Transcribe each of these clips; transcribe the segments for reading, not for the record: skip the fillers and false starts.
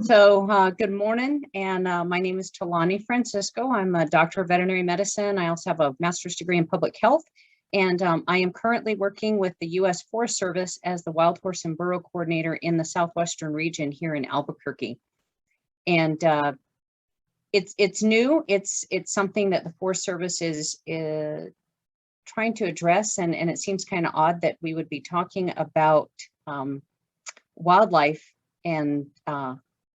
So good morning, and my name is Talani Francisco. I'm a doctor of veterinary medicine. I also have a master's degree in public health, and I am currently working with the U.S. Forest Service as the wild horse and burrow coordinator in the southwestern region here in Albuquerque. And it's new. It's something that the Forest Service is trying to address, and it seems kind of odd that we would be talking about wildlife and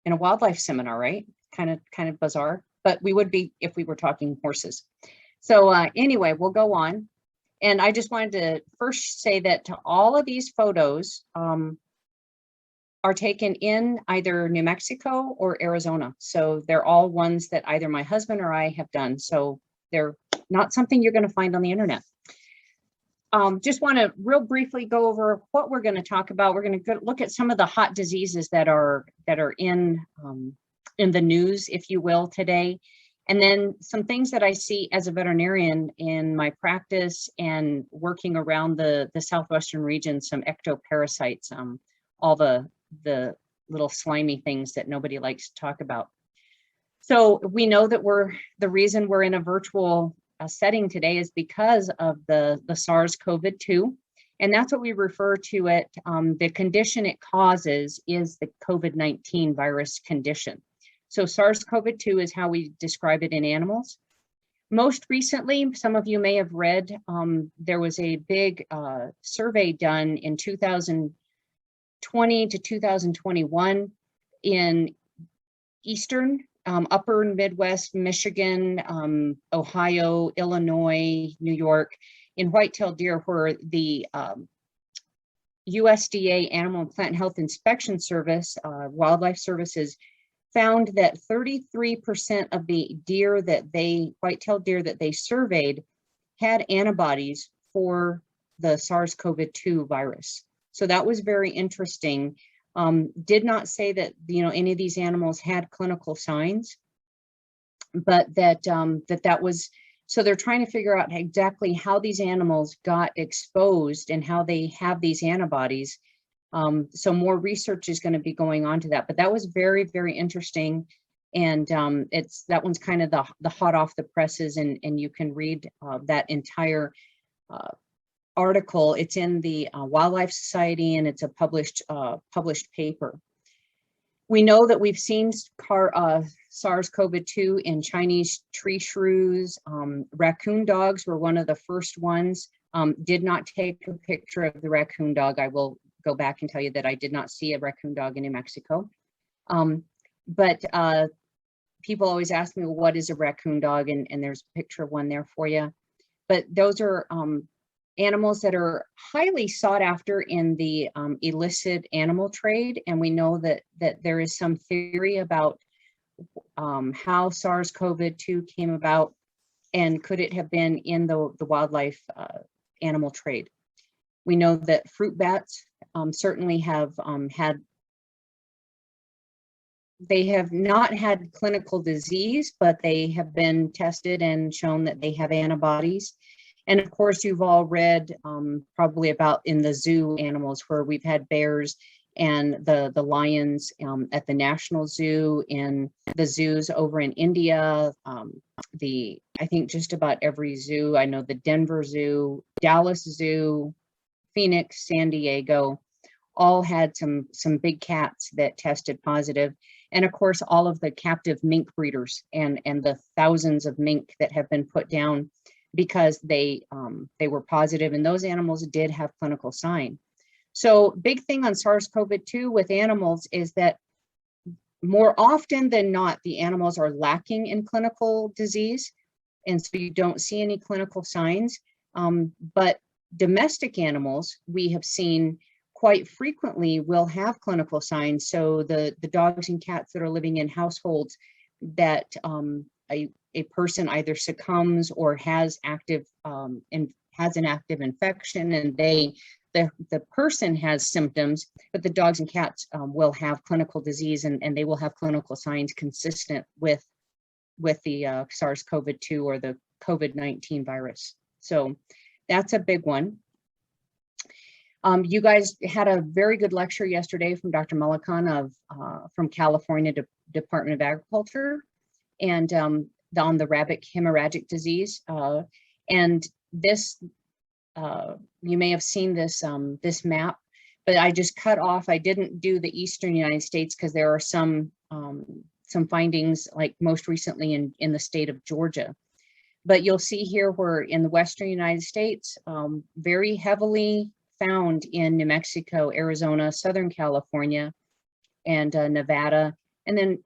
in a wildlife seminar, right? Kind of bizarre, but we would be if we were talking horses. So anyway, we'll go on. And I just wanted to first say that to all of these photos are taken in either New Mexico or Arizona. So they're all ones that either my husband or I have done. So they're not something you're going to find on the internet. Just want to real briefly go over what we're going to talk about. We're going to look at some of the hot diseases that are in the news, if you will, today, and then some things that I see as a veterinarian in my practice and working around the southwestern region. Some ectoparasites, all the little slimy things that nobody likes to talk about. So we know that the reason we're in a virtual setting today is because of the SARS-CoV-2, and that's what we refer to it. The condition it causes is the COVID-19 virus condition. So SARS-CoV-2 is how we describe it in animals. Most recently, some of you may have read, there was a big survey done in 2020 to 2021 in Eastern upper Midwest, Michigan, Ohio, Illinois, New York, in white-tailed deer, where the USDA Animal and Plant Health Inspection Service, Wildlife Services, found that 33% of the white-tailed deer that they surveyed had antibodies for the SARS-CoV-2 virus. So that was very interesting. Did not say that any of these animals had clinical signs, but that was, so they're trying to figure out exactly how these animals got exposed and how they have these antibodies. So more research is going to be going on to that, but that was very, very interesting. And that one's kind of the hot off the presses, and you can read that entire article. It's in the Wildlife Society, and it's a published paper. We know that we've seen SARS-CoV-2 in Chinese tree shrews. Raccoon dogs were one of the first ones. Did not take a picture of the raccoon dog. I will go back and tell you that I did not see a raccoon dog in New Mexico. But people always ask me, well, what is a raccoon dog? And there's a picture of one there for you. But those are animals that are highly sought after in the illicit animal trade. And we know that there is some theory about how SARS-CoV-2 came about, and could it have been in the wildlife animal trade. We know that fruit bats certainly have they have not had clinical disease, but they have been tested and shown that they have antibodies. And of course, you've all read probably about in the zoo animals, where we've had bears and the lions at the National Zoo, in the zoos over in India. I think just about every zoo, I know the Denver Zoo, Dallas Zoo, Phoenix, San Diego, all had some big cats that tested positive. And of course, all of the captive mink breeders and the thousands of mink that have been put down because they were positive, and those animals did have clinical sign. So big thing on SARS-CoV-2 with animals is that more often than not, the animals are lacking in clinical disease, and so you don't see any clinical signs. But domestic animals, we have seen quite frequently, will have clinical signs. So the dogs and cats that are living in households that a person either succumbs or has an active infection, and the person has symptoms, but the dogs and cats will have clinical disease, and they will have clinical signs consistent with the SARS-CoV-2 or the COVID-19 virus. So that's a big one. You guys had a very good lecture yesterday from Dr. Mullican of from California Department of Agriculture, and on the rabbit hemorrhagic disease. And this, you may have seen this this map, but I just cut off. I didn't do the Eastern United States because there are some findings, like most recently in the state of Georgia. But you'll see here where in the Western United States, very heavily found in New Mexico, Arizona, Southern California, and Nevada, and then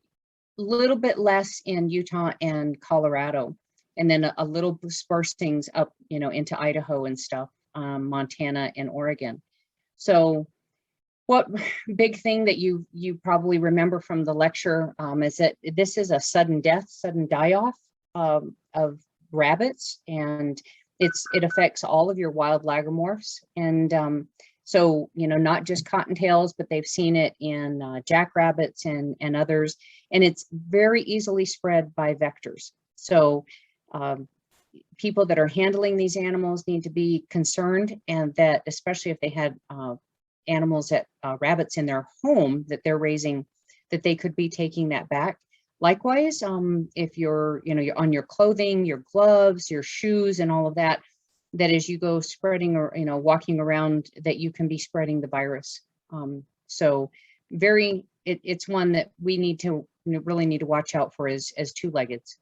a little bit less in Utah and Colorado, and then a little dispersings up, into Idaho and stuff, Montana and Oregon. So what big thing that you probably remember from the lecture is that this is a sudden death, sudden die-off of rabbits, and it affects all of your wild lagomorphs. And so, not just cottontails, but they've seen it in jackrabbits and others, and it's very easily spread by vectors. So people that are handling these animals need to be concerned, and that especially if they had animals that rabbits in their home that they're raising, that they could be taking that back. Likewise, if you're on your clothing, your gloves, your shoes, and all of that, that as you go spreading or walking around, that you can be spreading the virus. So it's one that we need to really need to watch out for as two-leggeds.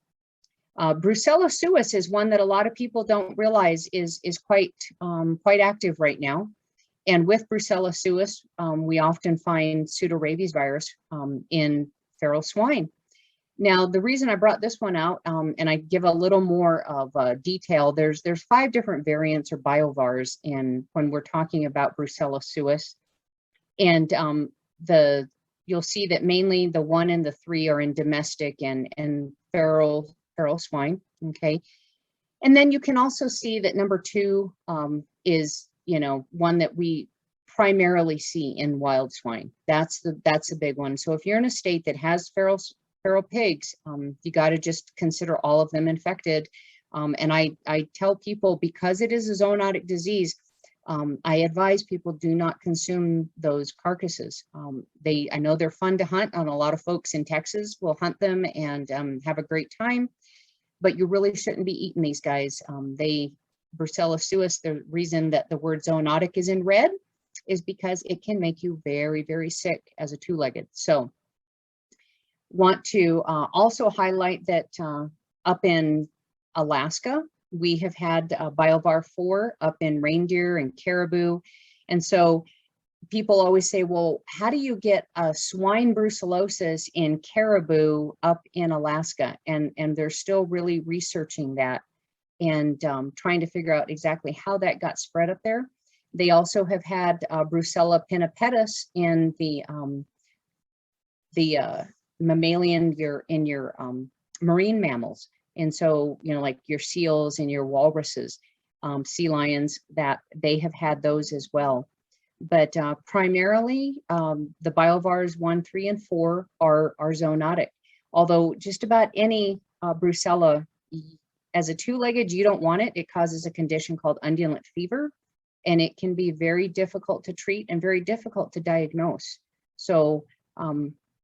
Brucella Sues is one that a lot of people don't realize is quite active right now. And with Brucella Sues, we often find pseudorabies virus in feral swine. Now, the reason I brought this one out, and I give a little more of detail, there's 5 different variants or biovars when we're talking about Brucella Sues. And you'll see that mainly the 1 and the 3 are in domestic and feral swine, okay? And then you can also see that number 2 is, one that we primarily see in wild swine. That's the big one. So if you're in a state that has feral pigs, you got to just consider all of them infected. And I tell people, because it is a zoonotic disease, I advise people do not consume those carcasses. I know they're fun to hunt, and a lot of folks in Texas will hunt them and have a great time, but you really shouldn't be eating these guys. Brucella Sues, the reason that the word zoonotic is in red is because it can make you very, very sick as a two-legged. So want to also highlight that up in Alaska, we have had Biovar 4 up in reindeer and caribou. And so people always say, well, how do you get a swine brucellosis in caribou up in Alaska? And they're still really researching that and trying to figure out exactly how that got spread up there. They also have had Brucella pinnipetus in the mammalian, in your marine mammals. And so, like your seals and your walruses, sea lions, that they have had those as well. But primarily, the biovars 1, 3, and 4 are zoonotic. Although just about any Brucella, as a two-legged, you don't want it. It causes a condition called undulant fever, and it can be very difficult to treat and very difficult to diagnose. So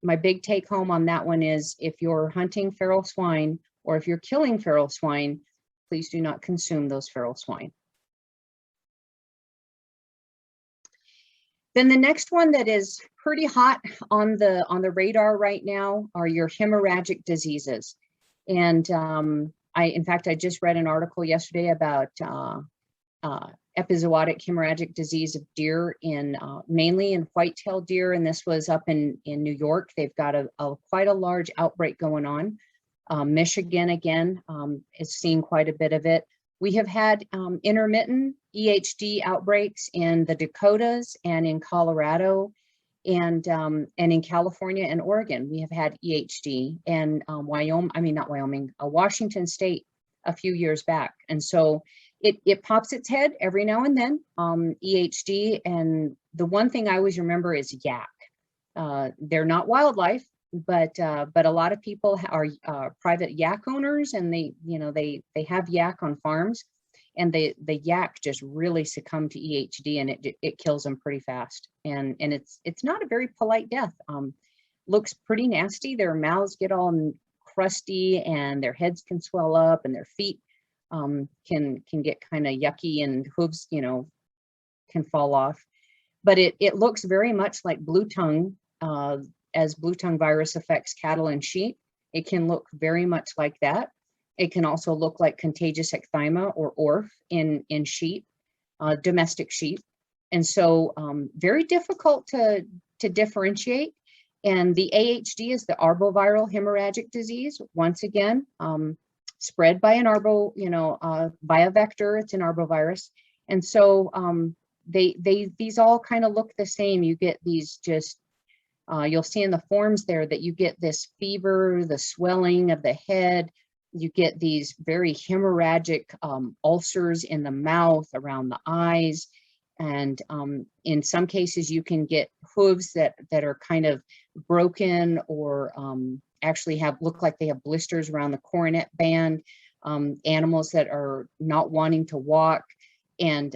my big take home on that one is, if you're hunting feral swine or if you're killing feral swine, please do not consume those feral swine. Then the next one that is pretty hot on the radar right now are your hemorrhagic diseases. And in fact, I just read an article yesterday about epizootic hemorrhagic disease of deer mainly in white-tailed deer, and this was up in New York. They've got quite a large outbreak going on. Michigan again is seeing quite a bit of it. We have had intermittent EHD outbreaks in the Dakotas and in Colorado, and in California and Oregon. We have had EHD, and Washington State a few years back. And so it pops its head every now and then, EHD. And the one thing I always remember is yak. They're not wildlife, but a lot of people are private yak owners, and they have yak on farms. and the yak just really succumb to EHD, and it kills them pretty fast. And it's not a very polite death. Looks pretty nasty. Their mouths get all crusty, and their heads can swell up, and their feet can get kind of yucky, and hooves, you know, can fall off. But it looks very much like blue tongue, as blue tongue virus affects cattle and sheep. It can look very much like that. It can also look like contagious ecthyma or ORF in sheep, domestic sheep. And so very difficult to differentiate. And the AHD is the arboviral hemorrhagic disease. Once again, spread by an by a vector. It's an arbovirus. And so these all kind of look the same. You get these just, you'll see in the forms there that you get this fever, the swelling of the head. You get these very hemorrhagic ulcers in the mouth, around the eyes. And in some cases, you can get hooves that are kind of broken, or actually look like they have blisters around the coronet band. Animals that are not wanting to walk, and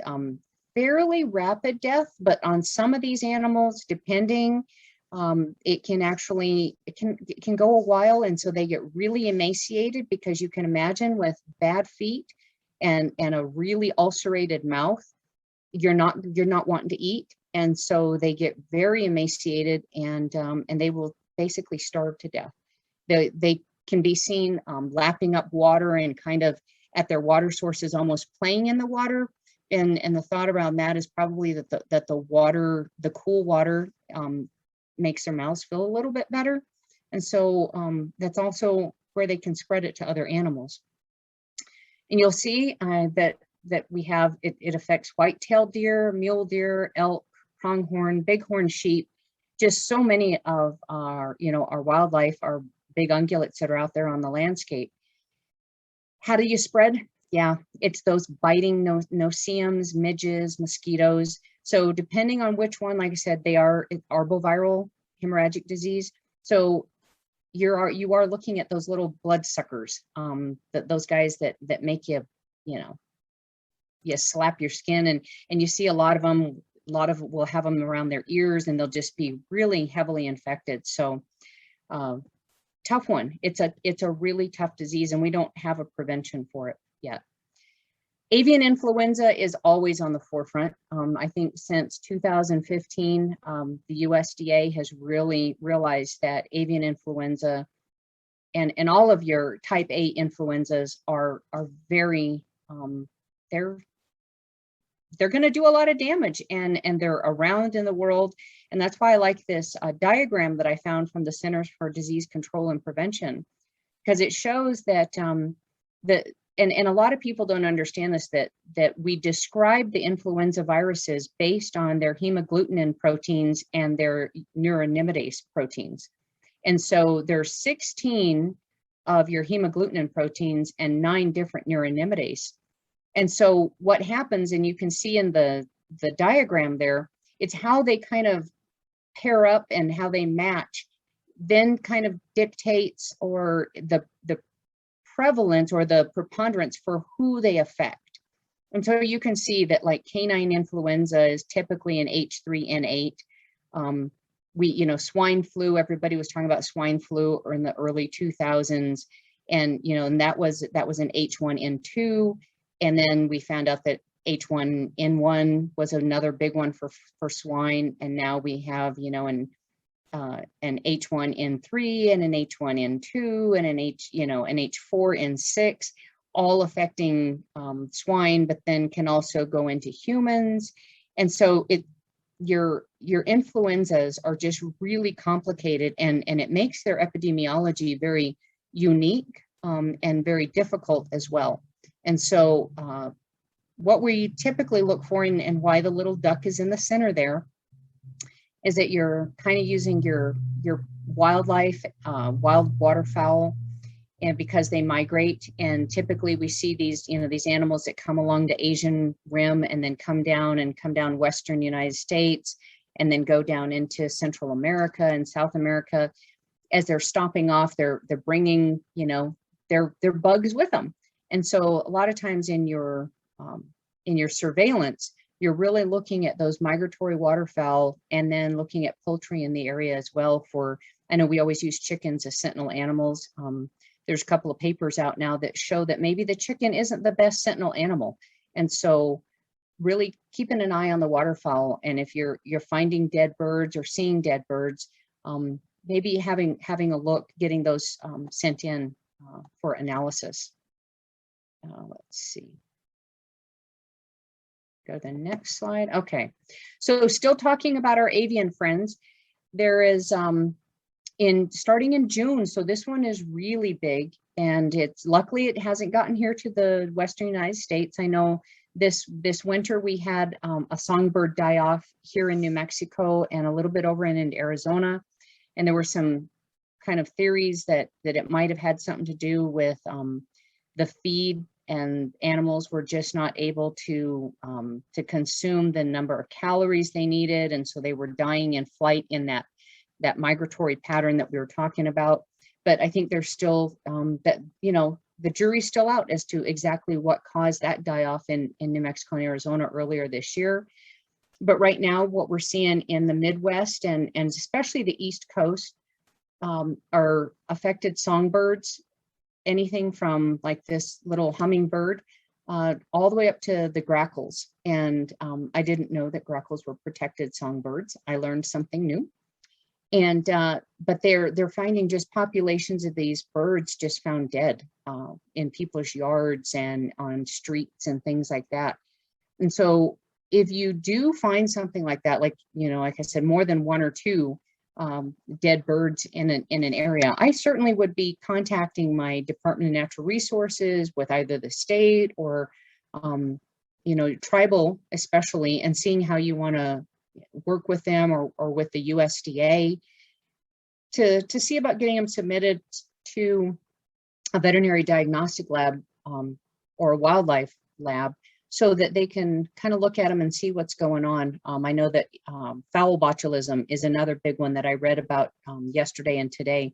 fairly rapid death. But on some of these animals, depending, it can go a while, and so they get really emaciated, because you can imagine with bad feet and a really ulcerated mouth, you're not wanting to eat, and so they get very emaciated, and they will basically starve to death. They can be seen lapping up water and kind of at their water sources, almost playing in the water. And the thought around that is probably that the cool water makes their mouths feel a little bit better. And so that's also where they can spread it to other animals. And you'll see that we have, it affects white-tailed deer, mule deer, elk, pronghorn, bighorn sheep, just so many of our wildlife, our big ungulates that are out there on the landscape. How do you spread? Yeah, it's those biting no-see-ums, midges, mosquitoes. So depending on which one, like I said, they are arboviral hemorrhagic disease. So you are looking at those little bloodsuckers, those guys that make you slap your skin, and you see a lot of them. A lot of will have them around their ears, and they'll just be really heavily infected. So tough one. It's a really tough disease, and we don't have a prevention for it yet. Avian influenza is always on the forefront. I think since 2015, the USDA has really realized that avian influenza and all of your type A influenzas are very, they're going to do a lot of damage, and they're around in the world. And that's why I like this diagram that I found from the Centers for Disease Control and Prevention, because it shows that and a lot of people don't understand this, that we describe the influenza viruses based on their hemagglutinin proteins and their neuraminidase proteins. And so there's 16 of your hemagglutinin proteins and 9 different neuraminidase. And so what happens, and you can see in the diagram there, it's how they kind of pair up and how they match then kind of dictates, or the prevalence or the preponderance for who they affect. And so you can see that like canine influenza is typically an H3N8. Swine flu, everybody was talking about swine flu or in the early 2000s. And, and that was an H1N2. And then we found out that H1N1 was another big one for swine. And now we have, an H1N3 and an H1N2 and an H4N6, all affecting swine, but then can also go into humans. And so your influenzas are just really complicated, and it makes their epidemiology very unique and very difficult as well. And so what we typically look for, and why the little duck is in the center there, is that you're kind of using your wildlife, wild waterfowl, and because they migrate, and typically we see these, these animals that come along the Asian rim and then come down Western United States, and then go down into Central America and South America. As they're stopping off, they're bringing, their bugs with them. And so a lot of times in your in your surveillance, you're really looking at those migratory waterfowl and then looking at poultry in the area as well. I know we always use chickens as sentinel animals. There's a couple of papers out now that show that maybe the chicken isn't the best sentinel animal. And so really keeping an eye on the waterfowl. And if you're finding dead birds or seeing dead birds, maybe having a look, getting those sent in for analysis. Let's see. Go to the next slide. Okay, so still talking about our avian friends, there is starting in June. So this one is really big, and luckily it hasn't gotten here to the Western United States. I know this winter we had a songbird die off here in New Mexico and a little bit over in Arizona, and there were some kind of theories that it might have had something to do with the feed, and animals were just not able to consume the number of calories they needed, and so they were dying in flight in that migratory pattern that we were talking about. But I think there's still the jury's still out as to exactly what caused that die-off in New Mexico and Arizona earlier this year. But right now, what we're seeing in the Midwest and especially the East Coast are affected songbirds, anything from like this little hummingbird all the way up to the grackles. And I didn't know that grackles were protected songbirds. I learned something new. And but they're finding just populations of these birds just found dead in people's yards and on streets and things like that. And so if you do find something like that, like like I said, more than one or two dead birds in an area, I certainly would be contacting my Department of Natural Resources with either the state or tribal especially, and seeing how you want to work with them or with the USDA to see about getting them submitted to a veterinary diagnostic lab or a wildlife lab, so that they can kind of look at them and see what's going on. I know that fowl botulism is another big one that I read about yesterday and today.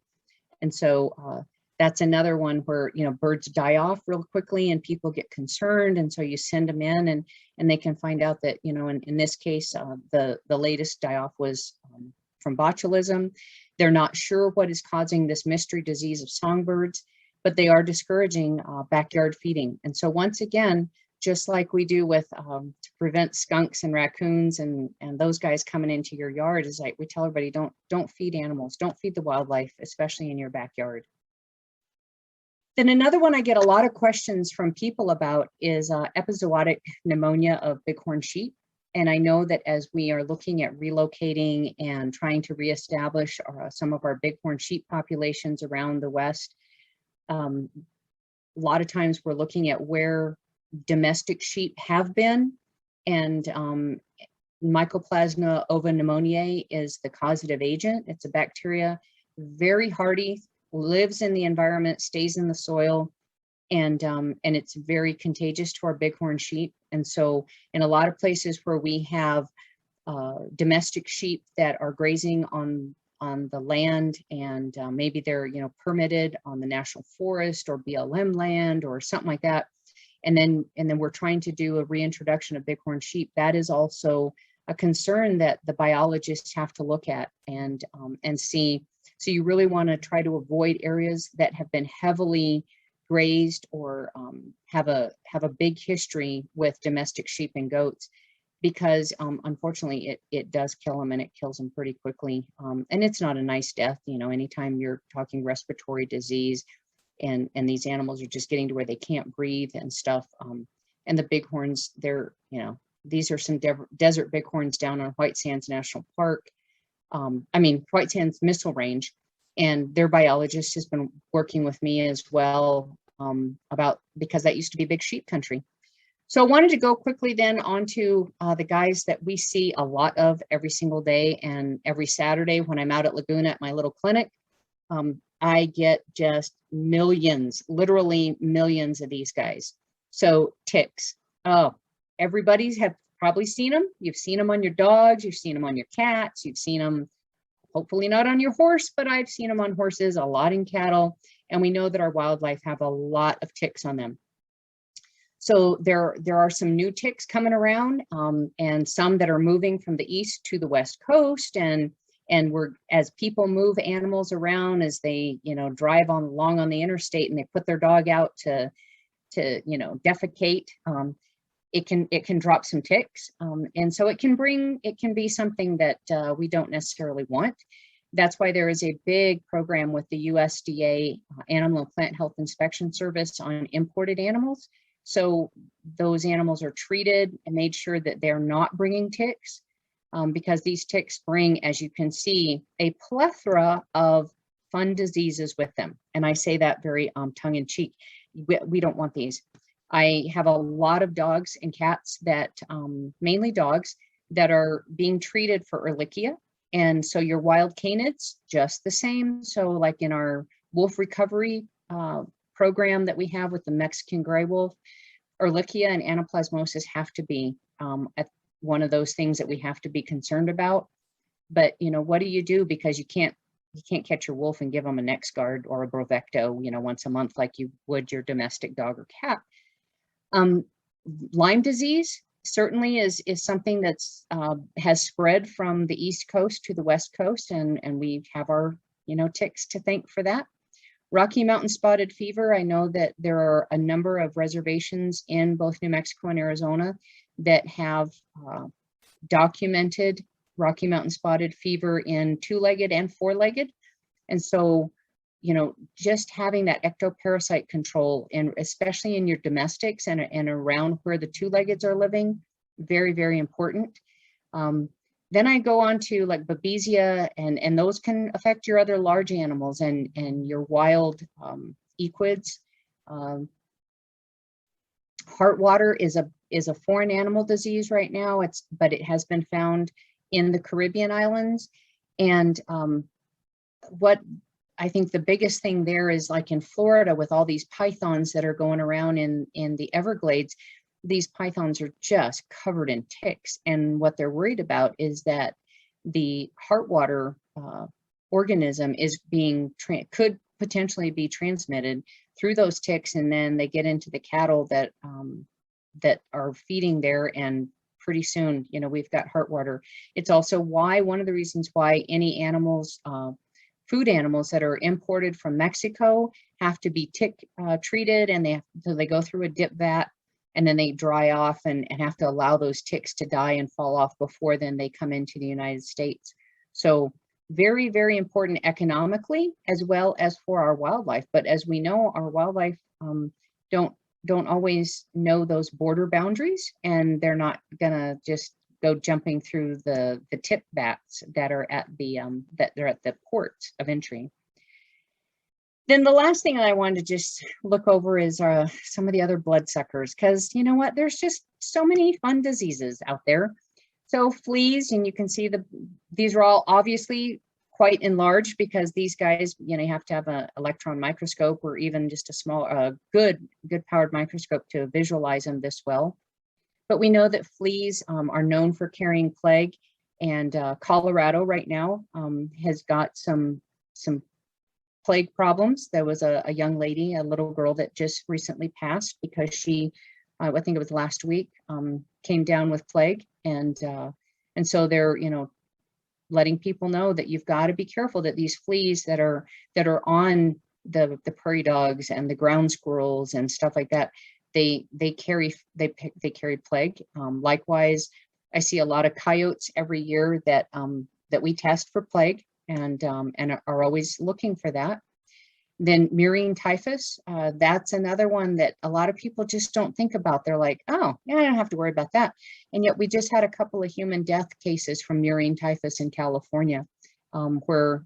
And so that's another one where, birds die off real quickly and people get concerned. And so you send them in and they can find out that, in this case, the latest die off was from botulism. They're not sure what is causing this mystery disease of songbirds, but they are discouraging backyard feeding. And so once again, just like we do with to prevent skunks and raccoons and those guys coming into your yard, is like we tell everybody, don't feed animals, don't feed the wildlife, especially in your backyard. Then another one I get a lot of questions from people about is epizootic pneumonia of bighorn sheep. And I know that as we are looking at relocating and trying to reestablish some of our bighorn sheep populations around the West, a lot of times we're looking at where domestic sheep have been, and Mycoplasma ovopneumoniae is the causative agent. It's a bacteria, very hardy, lives in the environment, stays in the soil, and it's very contagious to our bighorn sheep. And so in a lot of places where we have domestic sheep that are grazing on the land, and maybe they're permitted on the national forest or BLM land or something like that, and then we're trying to do a reintroduction of bighorn sheep, that is also a concern that the biologists have to look at and see. So you really want to try to avoid areas that have been heavily grazed or have a big history with domestic sheep and goats, because unfortunately it does kill them, and it kills them pretty quickly. And it's not a nice death. Anytime you're talking respiratory disease and these animals are just getting to where they can't breathe and stuff. And the bighorns, these are some desert bighorns down on White Sands National Park. White Sands Missile Range, and their biologist has been working with me as well because that used to be big sheep country. So I wanted to go quickly then onto the guys that we see a lot of every single day and every Saturday when I'm out at Laguna at my little clinic. I get just millions, literally millions of these guys. So ticks. Oh, everybody's have probably seen them. You've seen them on your dogs, you've seen them on your cats, you've seen them, hopefully not on your horse, but I've seen them on horses, a lot in cattle. And we know that our wildlife have a lot of ticks on them. So there are some new ticks coming around, and some that are moving from the east to the west coast, and as people move animals around, as they drive along on the interstate and they put their dog out to defecate, it can drop some ticks, and so it can be something that we don't necessarily want. That's why there is a big program with the USDA Animal and Plant Health Inspection Service on imported animals. So those animals are treated and made sure that they're not bringing ticks, because these ticks bring, as you can see, a plethora of fun diseases with them. And I say that very tongue-in-cheek. We don't want these. I have a lot of dogs and cats that, mainly dogs, that are being treated for Ehrlichia. And so your wild canids, just the same. So like in our wolf recovery program that we have with the Mexican gray wolf, Ehrlichia and anaplasmosis have to be at one of those things that we have to be concerned about. But what do you do? Because you can't catch your wolf and give them a NexGard or a Brovecto, once a month like you would your domestic dog or cat. Lyme disease certainly is something that's has spread from the East Coast to the West Coast, and we have our ticks to thank for that. Rocky Mountain spotted fever, I know that there are a number of reservations in both New Mexico and Arizona that have documented Rocky Mountain spotted fever in two-legged and four-legged. And so, just having that ectoparasite control, and especially in your domestics and around where the two-leggeds are living, very, very important. Then I go on to like Babesia, and those can affect your other large animals and your wild equids. Heartwater is a foreign animal disease right now. But it has been found in the Caribbean islands. And what I think the biggest thing there is, like in Florida with all these pythons that are going around in the Everglades, these pythons are just covered in ticks. And what they're worried about is that the heartwater organism is could potentially be transmitted through those ticks, and then they get into the cattle that are feeding there, and pretty soon, we've got heartwater. It's also one of the reasons why any animals, food animals that are imported from Mexico have to be tick treated, and they go through a dip vat, and then they dry off and have to allow those ticks to die and fall off before then they come into the United States. So very, very important economically as well as for our wildlife. But as we know, our wildlife don't always know those border boundaries, and they're not gonna just go jumping through the tip vats that are at the ports of entry. Then the last thing that I wanted to just look over is some of the other bloodsuckers, because you know what, there's just so many fun diseases out there. So fleas, and you can see these are all obviously quite enlarged, because these guys, you have to have an electron microscope or even just a small, good powered microscope to visualize them this well. But we know that fleas are known for carrying plague, and Colorado right now has got some plague problems. There was a young lady, a little girl that just recently passed because she, I think it was last week, came down with plague, and so they're letting people know that you've got to be careful that these fleas that are on the prairie dogs and the ground squirrels and stuff like that, they carry plague. Likewise, I see a lot of coyotes every year that we test for plague, and are always looking for that. Then murine typhus, that's another one that a lot of people just don't think about. They're like, oh, yeah, I don't have to worry about that. And yet we just had a couple of human death cases from murine typhus in California, where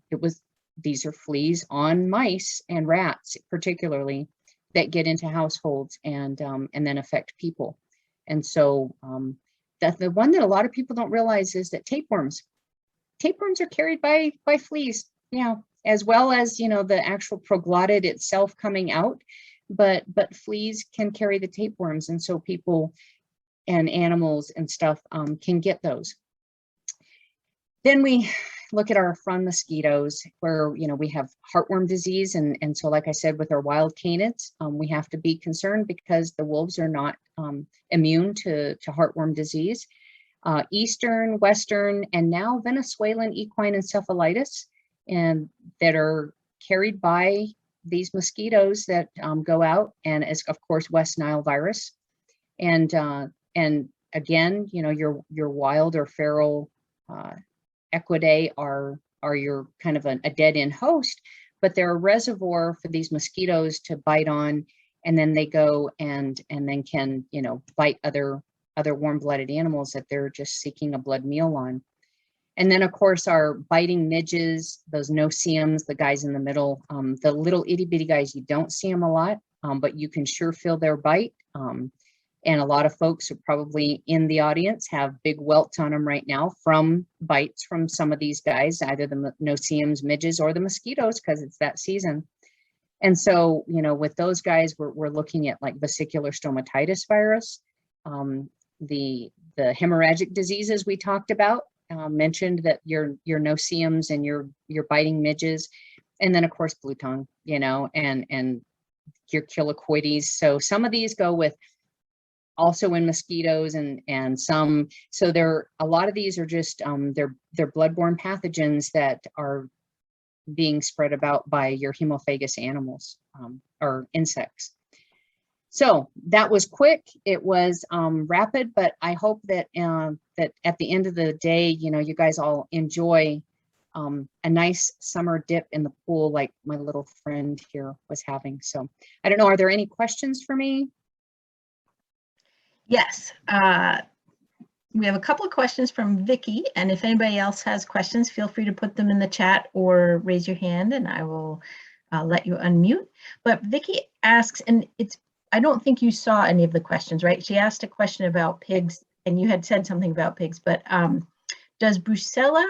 these are fleas on mice and rats particularly that get into households and then affect people. And so the one that a lot of people don't realize is that tapeworms are carried by fleas, as well as, the actual proglottid itself coming out, but fleas can carry the tapeworms. And so people and animals and stuff can get those. Then look at our frond mosquitoes, where, you know, we have heartworm disease. And so, like I said, with our wild canids, we have to be concerned because the wolves are not immune to heartworm disease. Eastern, Western, and now Venezuelan equine encephalitis, and that are carried by these mosquitoes that go out, and as of course West Nile virus, and again, you know, your wild or feral equidae are your kind of a dead end host, but they're a reservoir for these mosquitoes to bite on, and then they go and then can, you know, bite other warm-blooded animals that they're just seeking a blood meal on. And then of course our biting midges, those no-see-ums, the guys in the middle, the little itty-bitty guys, you don't see them a lot, but you can sure feel their bite. And a lot of folks who probably in the audience have big welts on them right now from bites from some of these guys, either the no-see-ums, midges, or the mosquitoes, because it's that season. And so, you know, with those guys, we're looking at like vesicular stomatitis virus, the hemorrhagic diseases we talked about, mentioned that your no-see-ums and your biting midges, and then of course blue tongue, you know, and your chilocoides. So some of these go with also in mosquitoes and some, so a lot of these are just they're bloodborne pathogens that are being spread about by your hemophagous animals or insects. So that was quick. It was rapid, but I hope that that at the end of the day, you know, you guys all enjoy a nice summer dip in the pool like my little friend here was having. So I don't know, are there any questions for me? Yes, we have a couple of questions from Vicky, and if anybody else has questions, feel free to put them in the chat or raise your hand and I will let you unmute. But Vicky asks, and I don't think you saw any of the questions, right? She asked a question about pigs and you had said something about pigs, but does Brucella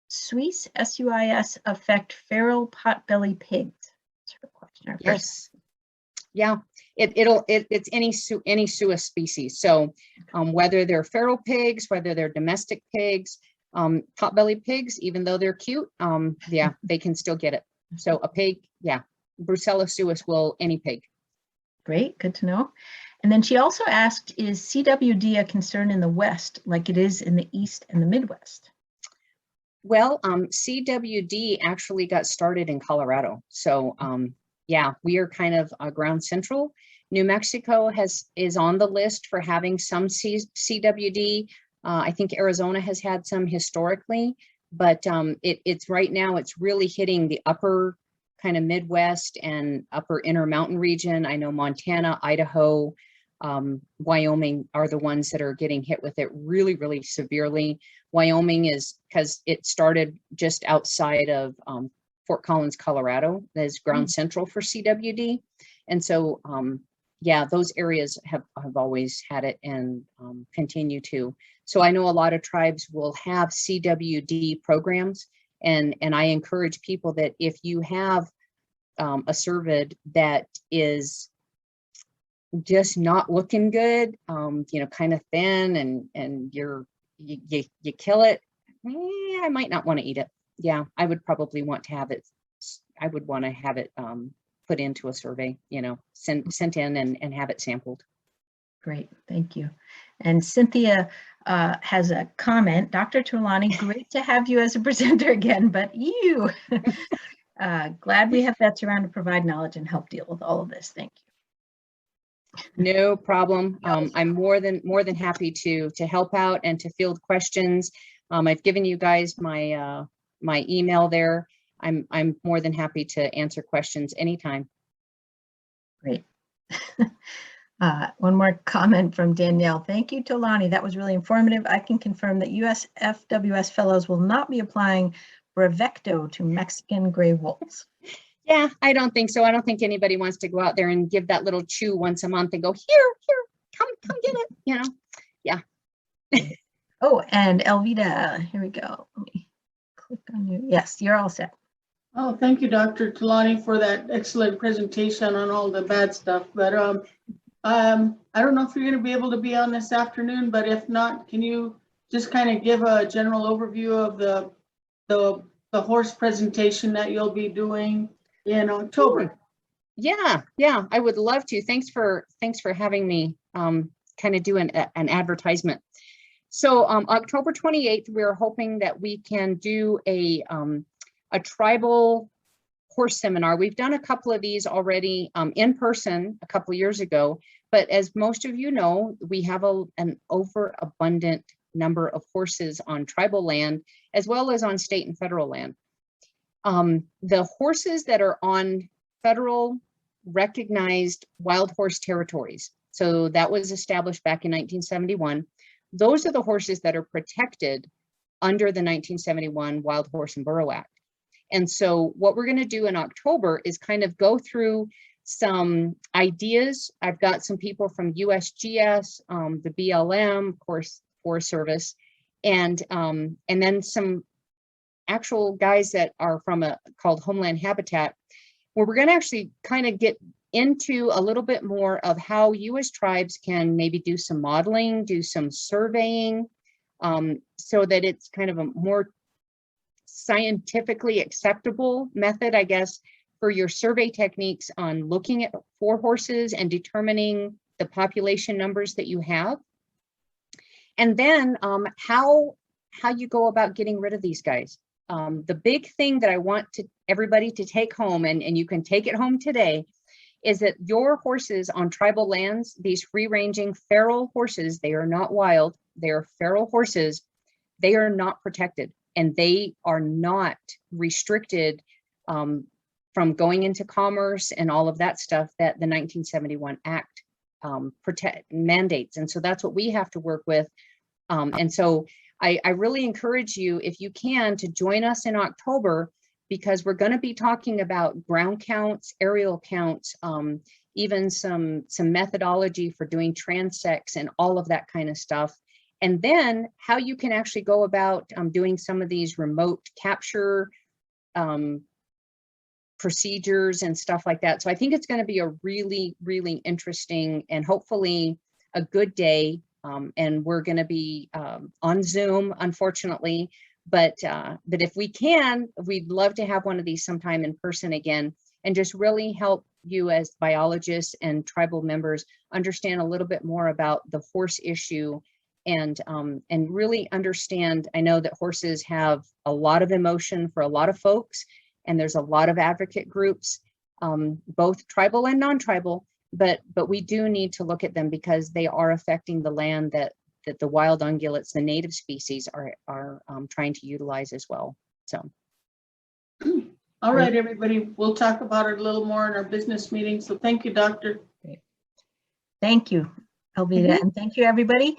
Sues, S-U-I-S, affect feral potbelly pigs? That's her question. Yes. Yeah, it's any Suis species. So whether they're feral pigs, whether they're domestic pigs, potbelly pigs, even though they're cute, yeah, they can still get it. So a pig, yeah, Brucella Sues will any pig. Great, good to know. And then she also asked, is CWD a concern in the West like it is in the East and the Midwest? Well, CWD actually got started in Colorado. So yeah, we are kind of ground central. New Mexico is on the list for having some CWD. I think Arizona has had some historically, but it's right now it's really hitting the upper kind of Midwest and upper Intermountain region. I know Montana, Idaho, Wyoming are the ones that are getting hit with it really, really severely. Wyoming is because it started just outside of Fort Collins, Colorado, that is ground central for CWD. And so, yeah, those areas have always had it and continue to. So I know a lot of tribes will have CWD programs, and I encourage people that if you have a cervid that is just not looking good, you know, kind of thin, and you kill it, I might not want to eat it. Yeah, I would probably want to have it. I would want to have it put into a survey, you know, sent in and have it sampled. Great, thank you. And Cynthia has a comment. Dr. Tulani, great to have you as a presenter again, but you, glad we have vets around to provide knowledge and help deal with all of this. Thank you. No problem. I'm more than happy to help out and to field questions. I've given you guys my my email there. I'm more than happy to answer questions anytime. Great. One more comment from Danielle. Thank you, Tolani. That was really informative. I can confirm that USFWS fellows will not be applying Brevecto to Mexican gray wolves. Yeah, I don't think so. I don't think anybody wants to go out there and give that little chew once a month and go, here, come get it, you know? Yeah. Oh, and Elvita, here we go. Let me click on you. Yes, you're all set. Oh, thank you, Dr. Tulani, for that excellent presentation on all the bad stuff. But I don't know if you're going to be able to be on this afternoon, but if not, can you just kind of give a general overview of the the horse presentation that you'll be doing in October. Yeah, I would love to. Thanks for having me kind of do an advertisement. So October 28th, we're hoping that we can do a tribal horse seminar. We've done a couple of these already in person a couple of years ago, but as most of you know, we have an overabundant number of horses on tribal land as well as on state and federal land. The horses that are on federal recognized wild horse territories, so that was established back in 1971. Those are the horses that are protected under the 1971 Wild Horse and Burro Act. And so what we're going to do in October is kind of go through some ideas. I've got some people from USGS, the BLM, of course, Forest Service, and then some actual guys that are from called Homeland Habitat, where we're going to actually kind of get into a little bit more of how you as tribes can maybe do some modeling, do some surveying, so that it's kind of a more scientifically acceptable method, I guess, for your survey techniques on looking for horses and determining the population numbers that you have. And then how you go about getting rid of these guys. The big thing that I want everybody to take home, and you can take it home today, is that your horses on tribal lands, these free-ranging feral horses, they are not wild, they are feral horses, they are not protected, and they are not restricted from going into commerce and all of that stuff that the 1971 Act mandates. And so that's what we have to work with. And so I really encourage you, if you can, to join us in October, because we're going to be talking about ground counts, aerial counts, even some methodology for doing transects and all of that kind of stuff. And then how you can actually go about doing some of these remote capture procedures and stuff like that. So I think it's going to be a really, really interesting and hopefully a good day. And we're going to be on Zoom, unfortunately, but if we can, we'd love to have one of these sometime in person again, and just really help you as biologists and tribal members understand a little bit more about the horse issue, and really understand. I know that horses have a lot of emotion for a lot of folks, and there's a lot of advocate groups, both tribal and non-tribal. But we do need to look at them because they are affecting the land that the wild ungulates, the native species, are trying to utilize as well. So, all right, everybody, we'll talk about it a little more in our business meeting. So thank you, Doctor. Great. Thank you, Alvita, and thank you, everybody.